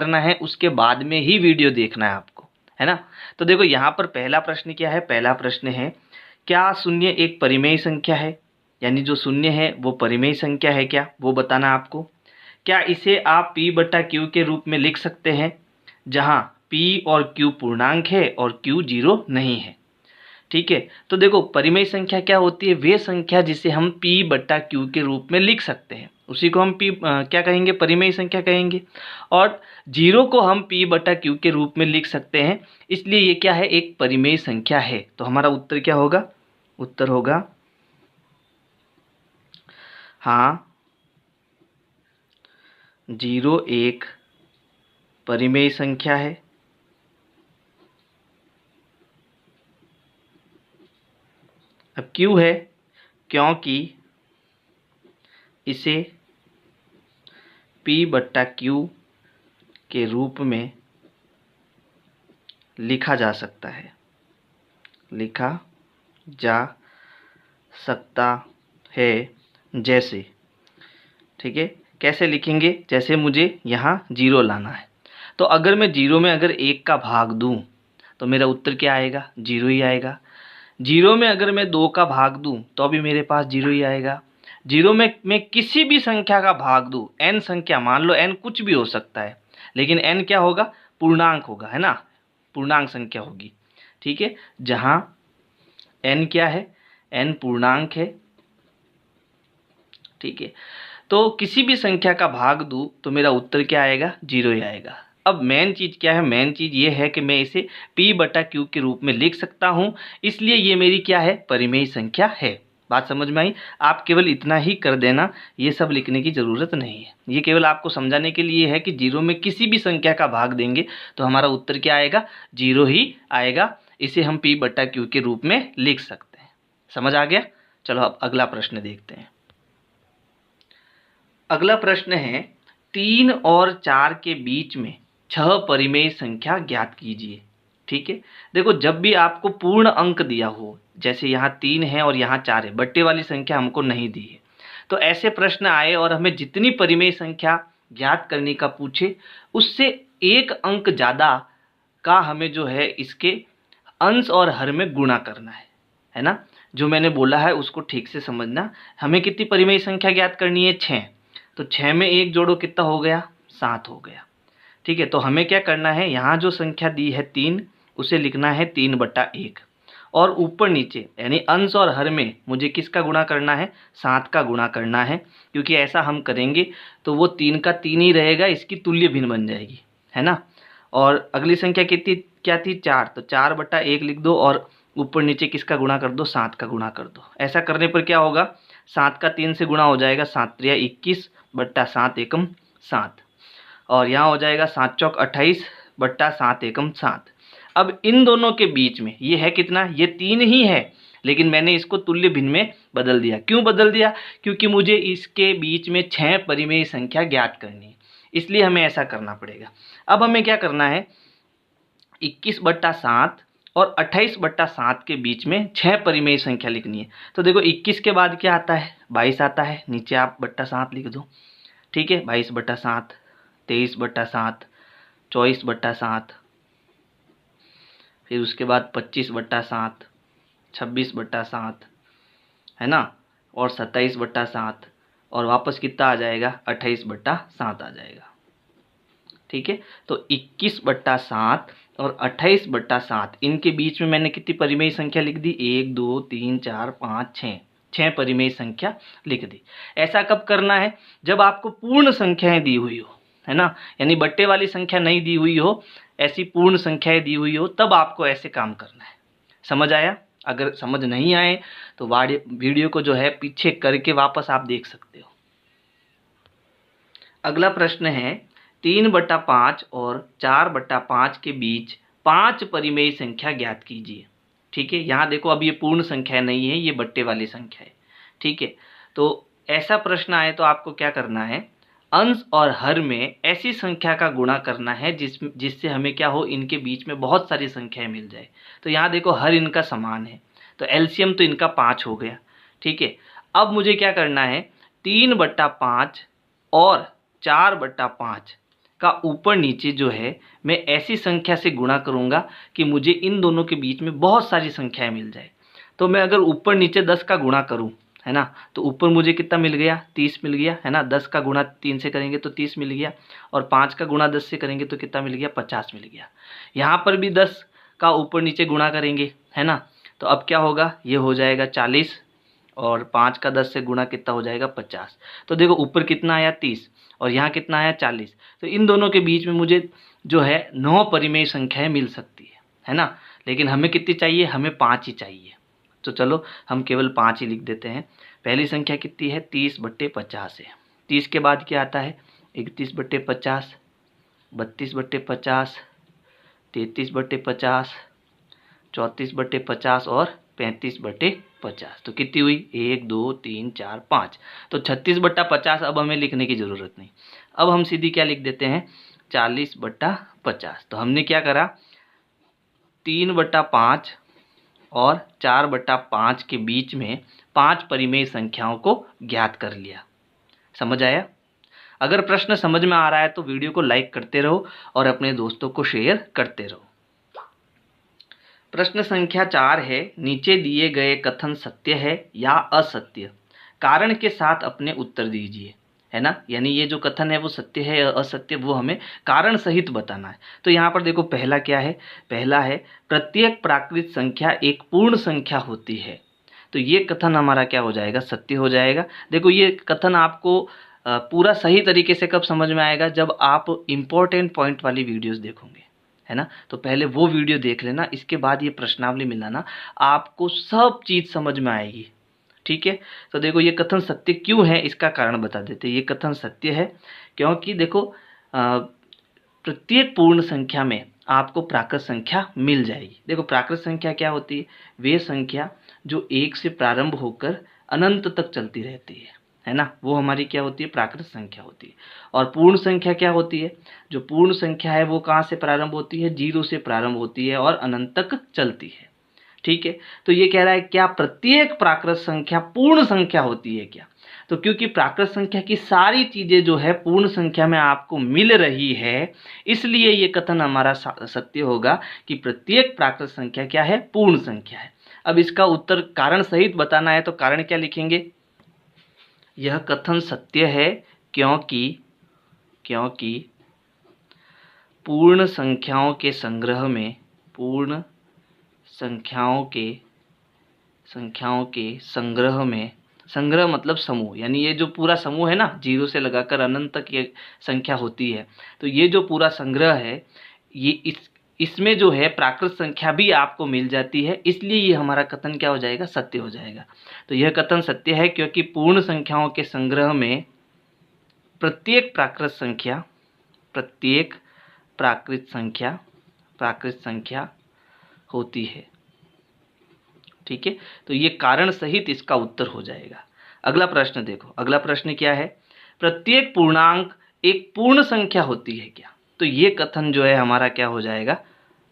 करना है उसके बाद में ही वीडियो देखना है आपको, है ना। तो देखो यहाँ पर पहला प्रश्न क्या है, पहला प्रश्न है क्या शून्य एक परिमेय संख्या है, यानी जो शून्य है वो परिमेय संख्या है क्या, वो बताना आपको। क्या इसे आप p बटा क्यू के रूप में लिख सकते हैं, जहाँ p और q पूर्णांक है और q जीरो नहीं है। ठीक है, तो देखो परिमेय संख्या क्या होती है, वे संख्या जिसे हम p बटा क्यू के रूप में लिख सकते हैं उसी को हम क्या कहेंगे, परिमेय संख्या कहेंगे। और जीरो को हम p बटा क्यू के रूप में लिख सकते हैं, इसलिए ये क्या है, एक परिमेय संख्या है। तो हमारा उत्तर क्या होगा, उत्तर होगा हाँ, जीरो एक परिमेय संख्या है। अब क्यों है, क्योंकि इसे p बट्टा क्यू के रूप में लिखा जा सकता है, लिखा जा सकता है जैसे, ठीक है, कैसे लिखेंगे, जैसे मुझे यहाँ जीरो लाना है, तो अगर मैं जीरो में अगर एक का भाग दूँ तो मेरा उत्तर क्या आएगा, जीरो ही आएगा। जीरो में अगर मैं दो का भाग दूँ तो भी मेरे पास जीरो ही आएगा। जीरो में मैं किसी भी संख्या का भाग दूँ, n संख्या, मान लो n कुछ भी हो सकता है, लेकिन n क्या होगा, पूर्णांक होगा, है ना, पूर्णांक संख्या होगी। ठीक है, जहाँ n क्या है, n पूर्णांक है। ठीक है, तो किसी भी संख्या का भाग दूँ तो मेरा उत्तर क्या आएगा, जीरो ही आएगा। अब मेन चीज़ क्या है, मेन चीज़ ये है कि मैं इसे p बटा क्यू के रूप में लिख सकता हूँ, इसलिए ये मेरी क्या है, परिमेय संख्या है। बात समझ में आई। आप केवल इतना ही कर देना, ये सब लिखने की ज़रूरत नहीं है, ये केवल आपको समझाने के लिए है कि जीरो में किसी भी संख्या का भाग देंगे तो हमारा उत्तर क्या आएगा, जीरो ही आएगा। इसे हम p बटा क्यू के रूप में लिख सकते हैं। समझ आ गया। चलो अब अगला प्रश्न देखते हैं। अगला प्रश्न है 3 और 4 के बीच में 6 परिमेय संख्या ज्ञात कीजिए। ठीक है, देखो जब भी आपको पूर्ण अंक दिया हो, जैसे यहाँ 3 है और यहाँ 4 है, बट्टे वाली संख्या हमको नहीं दी है, तो ऐसे प्रश्न आए और हमें जितनी परिमेय संख्या ज्ञात करने का पूछे उससे एक अंक ज़्यादा का हमें जो है इसके अंश और हर में गुणा करना है ना। जो मैंने बोला है उसको ठीक से समझना। हमें कितनी परिमेय संख्या ज्ञात करनी है, 6, तो 6 में एक जोड़ो कितना हो गया, 7 हो गया। ठीक है, तो हमें क्या करना है, यहाँ जो संख्या दी है 3, उसे लिखना है 3 बटा 1, और ऊपर नीचे यानी अंश और हर में मुझे किसका गुणा करना है, 7 का गुणा करना है, क्योंकि ऐसा हम करेंगे तो वो 3 का 3 ही रहेगा, इसकी तुल्य भिन्न बन जाएगी, है ना। और अगली संख्या कितनी क्या थी, 4, तो 4 बटा 1 लिख दो और ऊपर नीचे किसका गुणा कर दो, 7 का गुणा कर दो। ऐसा करने पर क्या होगा, 7 का 3 से गुणा हो जाएगा, 7 त्रिया 21 बट्टा 7 एकम 7, और यहाँ हो जाएगा 7 चौक 28 बट्टा 7 एकम 7। अब इन दोनों के बीच में ये है कितना, ये 3 ही है, लेकिन मैंने इसको तुल्य भिन्न में बदल दिया। क्यों बदल दिया, क्योंकि मुझे इसके बीच में 6 परिमेय संख्या ज्ञात करनी है, इसलिए हमें ऐसा करना पड़ेगा। अब हमें क्या करना है, 21 बट्टा 7 और 28 बट्टा 7 के बीच में 6 परिमेय संख्या लिखनी है। तो देखो 21 के बाद क्या आता है, 22 आता है, नीचे आप बट्टा 7 लिख दो। ठीक है, 22 बट्टा 7, 23 बट्टा 7, 24 बट्टा 7, फिर उसके बाद 25 बट्टा 7, 26 बट्टा 7, है ना, और 27 बट्टा 7, और वापस कितना आ जाएगा, 28 बट्टा 7 आ जाएगा। ठीक है, तो 21 बट्टा 7 और 28 बट्टा 7, इनके बीच में मैंने कितनी परिमेय संख्या लिख दी, 1 2 3 4 5 6, 6 परिमेय संख्या लिख दी। ऐसा कब करना है, जब आपको पूर्ण संख्याएं दी हुई हो, है ना, यानी बट्टे वाली संख्या नहीं दी हुई हो, ऐसी पूर्ण संख्याएं दी हुई हो, तब आपको ऐसे काम करना है। समझ आया। अगर समझ नहीं आए तो वीडियो को जो है पीछे करके वापस आप देख सकते हो। अगला प्रश्न है 3 बटा 5 और 4 बटा 5 के बीच 5 परिमेय संख्या ज्ञात कीजिए। ठीक है, यहाँ देखो अब ये पूर्ण संख्या नहीं है, ये बट्टे वाली संख्या है। ठीक है, तो ऐसा प्रश्न आए तो आपको क्या करना है, अंश और हर में ऐसी संख्या का गुणा करना है जिससे हमें क्या हो, इनके बीच में बहुत सारी संख्याएं मिल जाए। तो यहाँ देखो हर इनका समान है, तो एलसीएम तो इनका 5 हो गया। ठीक है, अब मुझे क्या करना है, 3 बट्टा 5 और 4 बट्टा 5 का ऊपर नीचे जो है मैं ऐसी संख्या से गुणा करूँगा कि मुझे इन दोनों के बीच में बहुत सारी संख्याएं मिल जाए। तो मैं अगर ऊपर नीचे 10 का गुणा करूँ, है ना, तो ऊपर मुझे कितना मिल गया, 30 मिल गया, है ना। 10 का गुणा 3 से करेंगे तो 30 मिल गया, और 5 का गुणा 10 से करेंगे तो कितना मिल गया, 50 मिल गया। यहाँ पर भी 10 का ऊपर नीचे गुणा करेंगे, है ना, तो अब क्या होगा, ये हो जाएगा 40, और 5 का 10 से गुणा कितना हो जाएगा, 50। तो देखो ऊपर कितना आया, 30, और यहाँ कितना आया, 40। तो इन दोनों के बीच में मुझे जो है 9 परिमेय संख्याएं मिल सकती है ना। लेकिन हमें कितनी चाहिए, हमें 5 ही चाहिए। तो चलो हम केवल 5 ही लिख देते हैं। पहली संख्या कितनी है, 30/50 है। 30 के बाद क्या आता है, 31/50, 32/50, 33/50, 34/50 और 35/50। तो कितनी हुई, 1 2 3 4 5। तो 36/50 अब हमें लिखने की ज़रूरत नहीं। अब हम सीधी क्या लिख देते हैं, 40/50। तो हमने क्या करा, 3/5 और 4/5 के बीच में 5 परिमेय संख्याओं को ज्ञात कर लिया। समझ आया? अगर प्रश्न समझ में आ रहा है तो वीडियो को लाइक करते रहो और अपने दोस्तों को शेयर करते रहो। प्रश्न संख्या 4 है, नीचे दिए गए कथन सत्य है या असत्य, कारण के साथ अपने उत्तर दीजिए, है ना। यानी ये जो कथन है वो सत्य है या असत्य, वो हमें कारण सहित बताना है। तो यहाँ पर देखो पहला क्या है, पहला है प्रत्येक प्राकृत संख्या एक पूर्ण संख्या होती है। तो ये कथन हमारा क्या हो जाएगा, सत्य हो जाएगा। देखो ये कथन आपको पूरा सही तरीके से कब समझ में आएगा, जब आप इम्पोर्टेंट पॉइंट वाली वीडियोस देखोगे, है ना। तो पहले वो वीडियो देख लेना, इसके बाद ये प्रश्नावली मिलाना, आपको सब चीज़ समझ में आएगी। ठीक है। तो देखो ये कथन सत्य क्यों है, इसका कारण बता देते हैं। ये कथन सत्य है क्योंकि देखो प्रत्येक पूर्ण संख्या में आपको प्राकृत संख्या मिल जाएगी। देखो प्राकृत संख्या क्या होती है, वे संख्या जो 1 से प्रारंभ होकर अनंत तक चलती रहती है ना, वो हमारी क्या होती है, प्राकृत संख्या होती है। और पूर्ण संख्या क्या होती है, जो पूर्ण संख्या है वो कहाँ से प्रारंभ होती है, 0 से प्रारंभ होती है और अनंत तक चलती है। ठीक है। तो ये कह रहा है क्या प्रत्येक प्राकृत संख्या पूर्ण संख्या होती है क्या, तो क्योंकि प्राकृत संख्या की सारी चीजें जो है पूर्ण संख्या में आपको मिल रही है, इसलिए ये कथन हमारा सत्य होगा कि प्रत्येक प्राकृत संख्या क्या है, पूर्ण संख्या है। अब इसका उत्तर कारण सहित बताना है, तो कारण क्या लिखेंगे, यह कथन सत्य है क्योंकि पूर्ण संख्याओं के संग्रह में, पूर्ण संख्याओं के संग्रह में, संग्रह मतलब समूह, यानी ये जो पूरा समूह है ना, 0 से लगाकर अनंत तक ये संख्या होती है, तो ये जो पूरा संग्रह है, ये इसमें जो है प्राकृत संख्या भी आपको मिल जाती है, इसलिए ये हमारा कथन क्या हो जाएगा, सत्य हो जाएगा। तो यह कथन सत्य है क्योंकि पूर्ण संख्याओं के संग्रह में प्रत्येक प्राकृत संख्या होती है। ठीक है। तो ये कारण सहित इसका उत्तर हो जाएगा। अगला प्रश्न देखो, अगला प्रश्न क्या है, प्रत्येक पूर्णांक एक पूर्ण संख्या होती है क्या, तो ये कथन जो है हमारा क्या हो जाएगा,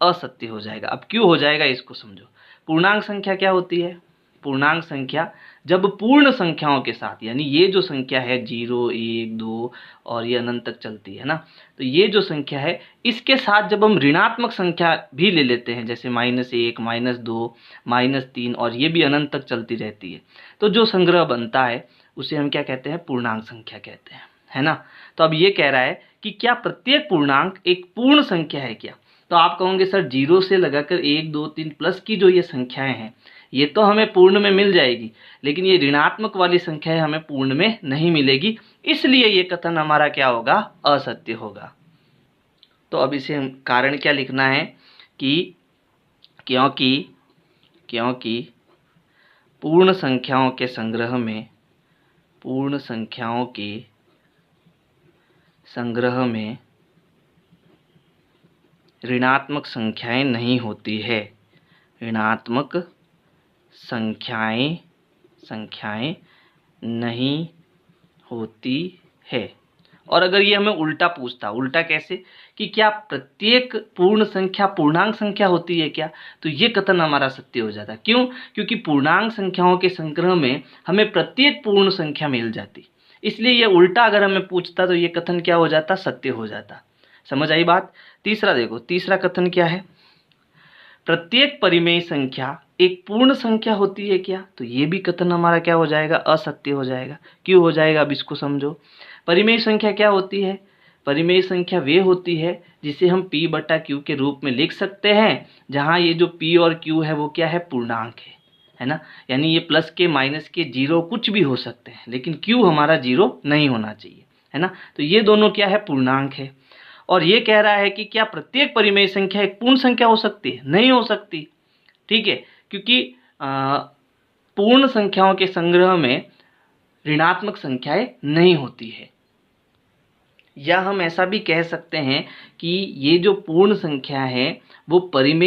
असत्य हो जाएगा। अब क्यों हो जाएगा इसको समझो। पूर्णांक संख्या क्या होती है, पूर्णांक संख्या जब पूर्ण संख्याओं के साथ, यानी ये जो संख्या है 0 1 2 और ये अनंत तक चलती है ना, तो ये जो संख्या है इसके साथ जब हम ऋणात्मक संख्या भी ले लेते हैं, जैसे -1 -2 -3, और ये भी अनंत तक चलती रहती है, तो जो संग्रह बनता है उसे हम क्या कहते हैं, पूर्णांक संख्या कहते हैं, है ना। तो अब ये कह रहा है कि क्या प्रत्येक पूर्णांक एक पूर्ण संख्या है क्या, तो आप कहोगे सर 0 से लगाकर 1 2 3 प्लस की जो ये संख्याएं हैं ये तो हमें पूर्ण में मिल जाएगी, लेकिन ये ऋणात्मक वाली संख्या है हमें पूर्ण में नहीं मिलेगी, इसलिए ये कथन हमारा क्या होगा, असत्य होगा। तो अब इसे हम कारण क्या लिखना है कि क्योंकि पूर्ण संख्याओं के संग्रह में ऋणात्मक संख्याएं नहीं होती है, ऋणात्मक संख्याएं नहीं होती है। और अगर ये हमें उल्टा पूछता, उल्टा कैसे, कि क्या प्रत्येक पूर्ण संख्या पूर्णांक संख्या होती है क्या, तो ये कथन हमारा सत्य हो जाता। क्यों, क्योंकि पूर्णांक संख्याओं के संग्रह में हमें प्रत्येक पूर्ण संख्या मिल जाती, इसलिए ये उल्टा अगर हमें पूछता तो ये कथन क्या हो जाता, सत्य हो जाता। समझ आई बात। तीसरा देखो, तीसरा कथन क्या है, प्रत्येक परिमेय संख्या एक पूर्ण संख्या होती है क्या? तो ये भी कथन हमारा क्या हो जाएगा, असत्य हो जाएगा। क्यों हो जाएगा, अब इसको समझो। परिमेय संख्या क्या होती है? परिमेय संख्या वे होती है जिसे हम p बटा q के रूप में लिख सकते हैं, जहां ये जो p और q है वो क्या है, पूर्णांक है ना। यानी ये प्लस के माइनस के जीरो कुछ भी हो सकते हैं, लेकिन q हमारा जीरो नहीं होना चाहिए, है ना। तो ये दोनों क्या है, पूर्णांक है। और ये कह रहा है कि क्या प्रत्येक परिमेय संख्या एक पूर्ण संख्या हो सकती है? नहीं हो सकती, ठीक है, क्योंकि पूर्ण संख्याओं के संग्रह में ऋणात्मक संख्याएं नहीं होती है। या हम ऐसा भी कह सकते हैं कि ये जो पूर्ण संख्या है वो परिमेय